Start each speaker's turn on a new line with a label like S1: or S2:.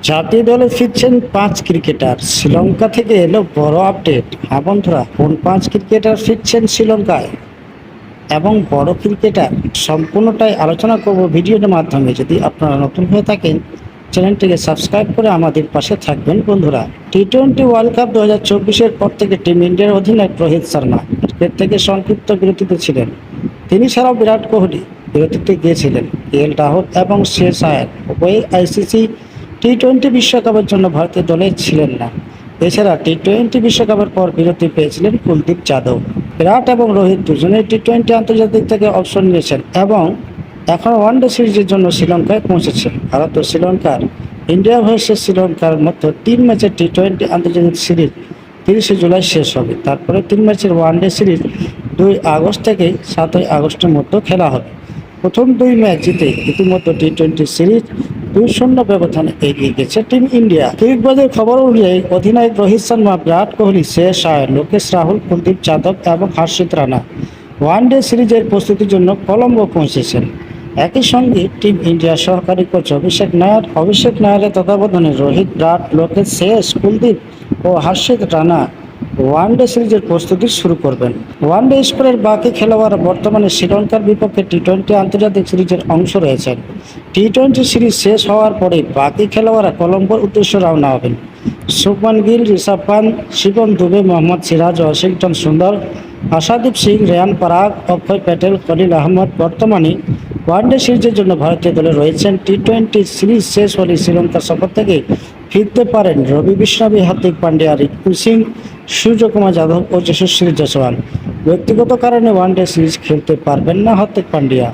S1: জাতীয় দলে ফিরছেন 5 ক্রিকেটার, শ্রীলঙ্কা থেকে এলো বড় আপডেট। হ্যাঁ বন্ধুরা, কোন 5 ক্রিকেটার ফিরছেন শ্রীলঙ্কায় এবং বড় ক্রিকেটার, সম্পূর্ণটাই আলোচনা করব ভিডিওর মাধ্যমে। যদি আপনারা নতুন হয়ে থাকেন, চ্যানেলটিকে সাবস্ক্রাইব করে আমাদের পাশে থাকবেন। বন্ধুরা, টি-20 ওয়ার্ল্ড কাপ 2024-এর পর থেকে টিম ইন্ডিয়ার অধিনায়ক রোহিত শর্মা ক্রিকেট থেকে সংক্ষিপ্ত বিরতিতে ছিলেন। তিনি ছাড়াও বিরাট কোহলি বিরতিতে গিয়েছিলেন। কেএল রাহুল এবং শেষ আয়ার উভয়ই আইসিসি টি-20 বিশ্বকাপের জন্য ভারতীয় দলে ছিলেন না। এছাড়া টি-20 বিশ্বকাপের পর বিরতি পেয়েছিলেন কুলদীপ যাদব। বিরাট এবং রোহিত দুজনেই টি-20 আন্তর্জাতিক থেকে অবসর নিয়েছেন এবং এখন ওয়ানডে সিরিজের জন্য শ্রীলঙ্কায় পৌঁছেছেন। ভারত ও শ্রীলঙ্কার ইন্ডিয়া ভার্সেস শ্রীলঙ্কার মধ্যে 3 ম্যাচের টি-20 আন্তর্জাতিক সিরিজ 30 জুলাই শেষ হবে। তারপরে 3 ম্যাচের ওয়ানডে সিরিজ 2 আগস্ট থেকে 7 আগস্টের মধ্যে খেলা হবে। প্রথম 2 ম্যাচ জিতে ইতিমধ্যে টি-20 সিরিজ 2-0 ব্যবধানে এগিয়ে গেছে টিম ইন্ডিয়া। ক্রিকবাজের খবর অনুযায়ী অধিনায়ক রোহিত শর্মা, বিরাট কোহলি, শেষ আয়ার, লোকেশ রাহুল, কুলদীপ যাদব এবং হর্ষিত রানা ওয়ানডে সিরিজের প্রস্তুতির জন্য কলম্বো পৌঁছেছেন। একই সঙ্গে টিম ইন্ডিয়ার সহকারী কোচ অভিষেক নায়ারের তত্ত্বাবধানে রোহিত, বিরাট, লোকেশ, শেষ, কুলদীপ ও হর্ষিত রানা ওয়ানডে সিরিজের প্রস্তুতি শুরু করবেন। ওয়ানডে স্কোরের বাকি খেলোয়াড়রা বর্তমানে শ্রীলঙ্কার বিপক্ষে টি-20 আন্তর্জাতিক সিরিজের অংশ রয়েছেন। টি-20 সিরিজ শেষ হওয়ার পরে বাকি খেলোয়াড়রা কলম্বোর উদ্দেশ্যে রওনা হবেন। শুভমান গিল, ঋষভ পান্ত, শিবম দুবে, মোহাম্মদ সিরাজ, ওয়াশিংটন সুন্দর, আশাদীপ সিং, রেয়ান পরাগ, অক্ষয় প্যাটেল, খলিল আহমদ বর্তমানে ওয়ানডে সিরিজের জন্য ভারতীয় দলে রয়েছেন। টি-20 সিরিজ শেষ হলে শ্রীলঙ্কার সফর থেকে ফিরতে পারেন রবি বিষ্ণবী, হার্দিক পান্ডিয়া, রিঙ্কু সিং, সূর্যকুমার যাদব ও যশস্বী জয়সওয়াল। ব্যক্তিগত কারণে ওয়ানডে সিরিজ খেলতে পারবেন না হার্দিক পান্ডিয়া।